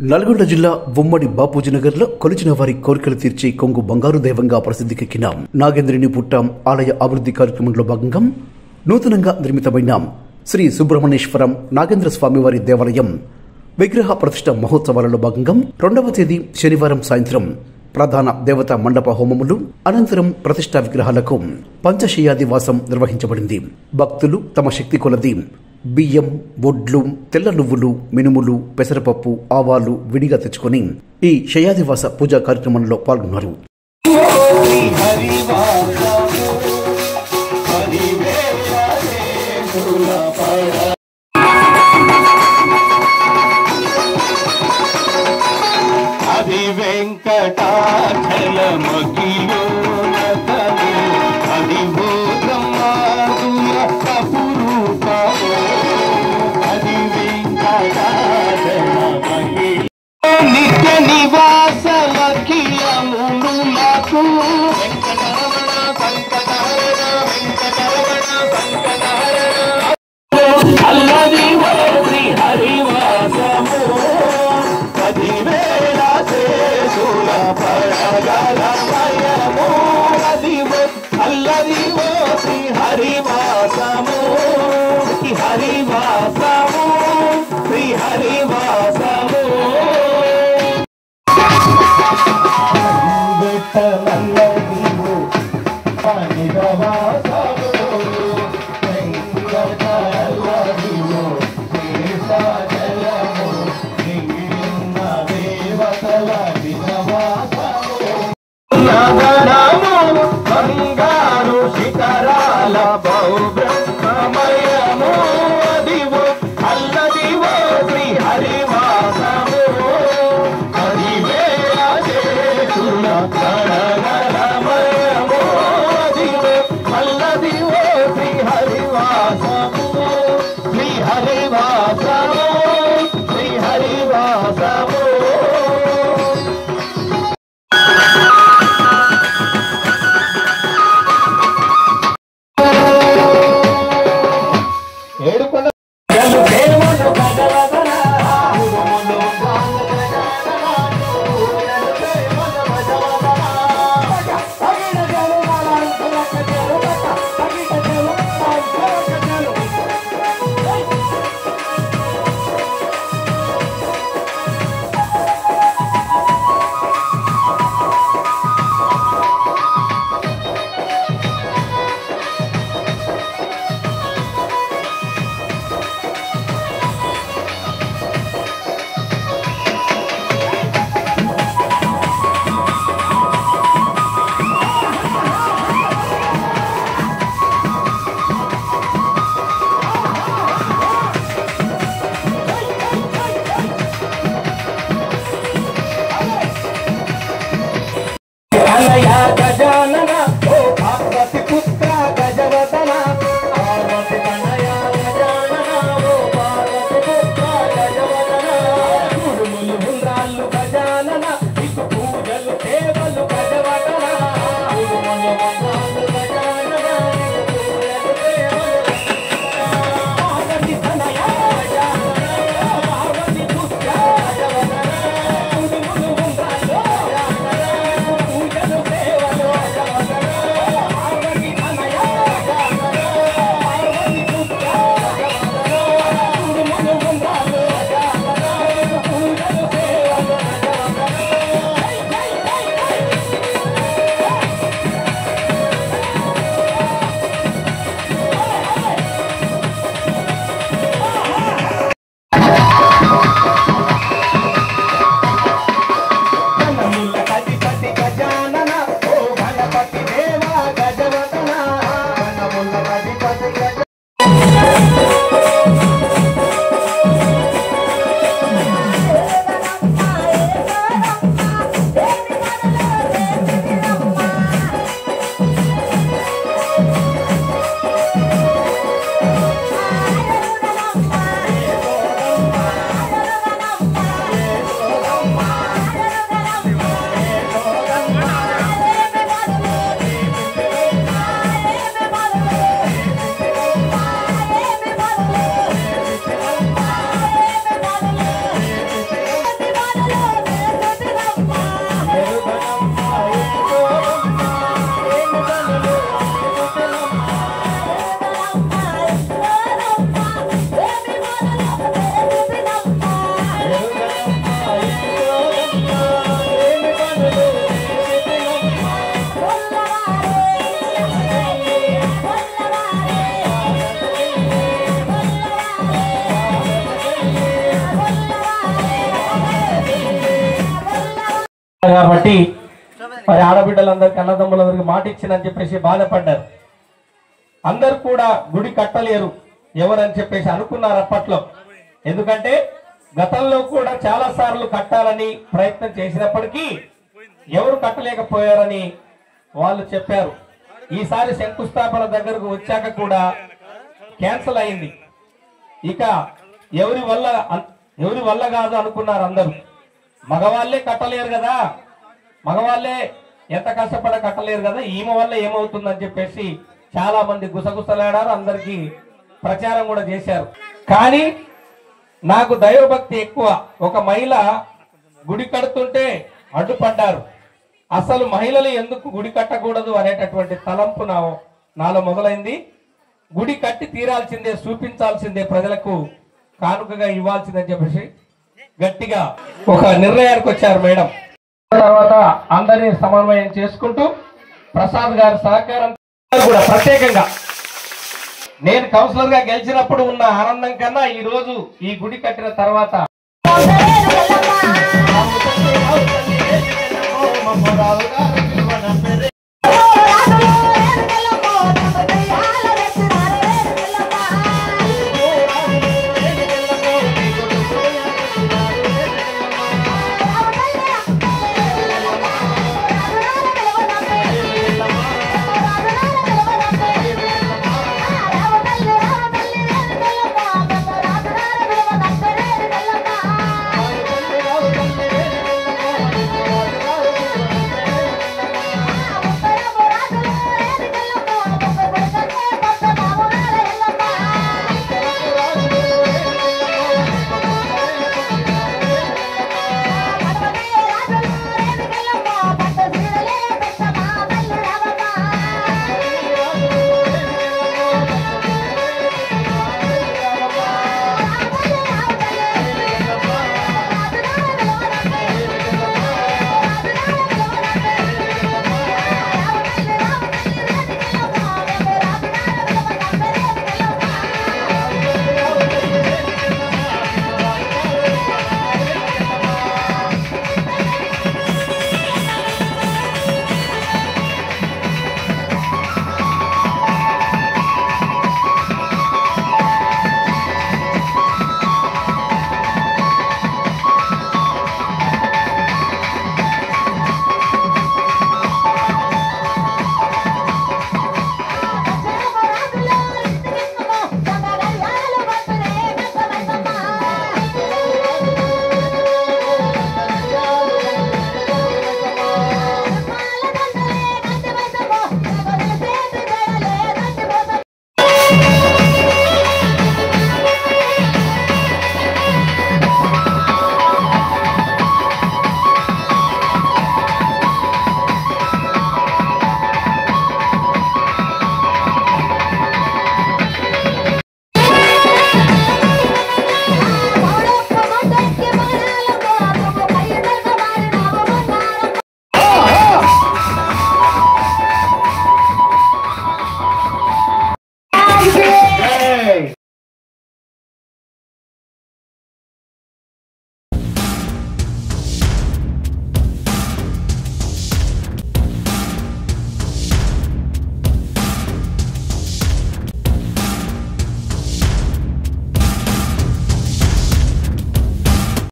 నల్గొండ జిల్లా ఉమ్మడి బాపూజీనగర్లో కొలిచిన వారి కోరికలు తీర్చి కొంగు బంగారు దైవంగా ప్రసిద్ధికెక్కిన నాగేంద్రుని పుట్ట ఆలయ అభివృద్ధి కార్యక్రమంలో భాగంగా నూతనంగా నిర్మితమైన శ్రీ సుబ్రహ్మణ్యేశ్వరం నాగేంద్ర స్వామివారి దేవాలయం విగ్రహ ప్రతిష్ఠ మహోత్సవాలలో భాగంగా 2వ తేదీ శనివారం సాయంత్రం ప్రధాన దేవతా మండప హోమములు అనంతరం ప్రతిష్ఠా విగ్రహాలకు పంచశయ్యాదివాసం నిర్వహించబడింది. భక్తులు తమ శక్తి కొలది బియ్యం, వడ్లు, తెల్ల నువ్వులు, మినుములు, పెసరపప్పు, ఆవాలు విడిగా తెచ్చుకొని ఈ శయ్యాదివాస పూజా కార్యక్రమంలో పాల్గొన్నారు. నిత్య నివాస లఖిలములకు వెంకటరమణ సంకటహరణ వెంకటరమణ సంకటహరణ అల్లది శ్రీ హరివాసము 10,000 శేషుల పడగలమయము అల్లది శ్రీ హరివాసము హరివాసము శ్రీ హరివాసము బంగారు శిఖరాల బహుబ్రహ్మమయము అదివో అల్లదివో శ్రీ హరివాసము 10,000 శేషుల పడగలమయము అదివో అల్లది కాబట్టి మరి ఆడబిడ్డలందరికీ అన్నదమ్ములందరికీ మాట ఇచ్చినని చెప్పేసి బాధపడ్డారు. అందరు కూడా గుడి కట్టలేరు ఎవరని చెప్పేసి అనుకున్నారు అప్పట్లో. ఎందుకంటే గతంలో కూడా చాలా సార్లు కట్టాలని ప్రయత్నం చేసినప్పటికీ ఎవరు కట్టలేకపోయారని వాళ్ళు చెప్పారు. ఈసారి శంకుస్థాపన దగ్గరకు వచ్చాక కూడా క్యాన్సిల్ అయింది. ఇక ఎవరి వల్ల కాదు అనుకున్నారు అందరూ. మగవాళ్ళే కట్టలేరు కదా, మగవాళ్ళే ఎంత కష్టపడ కట్టలేరు కదా, ఈమె వల్ల ఏమవుతుందని చెప్పేసి చాలా మంది గుసగుసలాడారు, అందరికీ ప్రచారం కూడా చేశారు. కానీ నాకు దైవభక్తి ఎక్కువ. ఒక మహిళ గుడి కడుతుంటే అడ్డుపడ్డారు. అసలు మహిళలు ఎందుకు గుడి కట్టకూడదు అనేటటువంటి తలంపు నాలో మొదలైంది. గుడి కట్టి తీరాల్సిందే, చూపించాల్సిందే, ప్రజలకు కానుకగా ఇవ్వాల్సిందని చెప్పేసి గట్టిగా ఒక నిర్ణయానికి వచ్చారు మేడం. తర్వాత అందరినీ సమన్వయం చేసుకుంటూ ప్రసాద్ గారి సహకారం కూడా ప్రత్యేకంగా నేను కౌన్సిలర్ గా గెలిచినప్పుడు ఉన్న ఆనందం కన్నా ఈ రోజు ఈ గుడి కట్టిన తర్వాత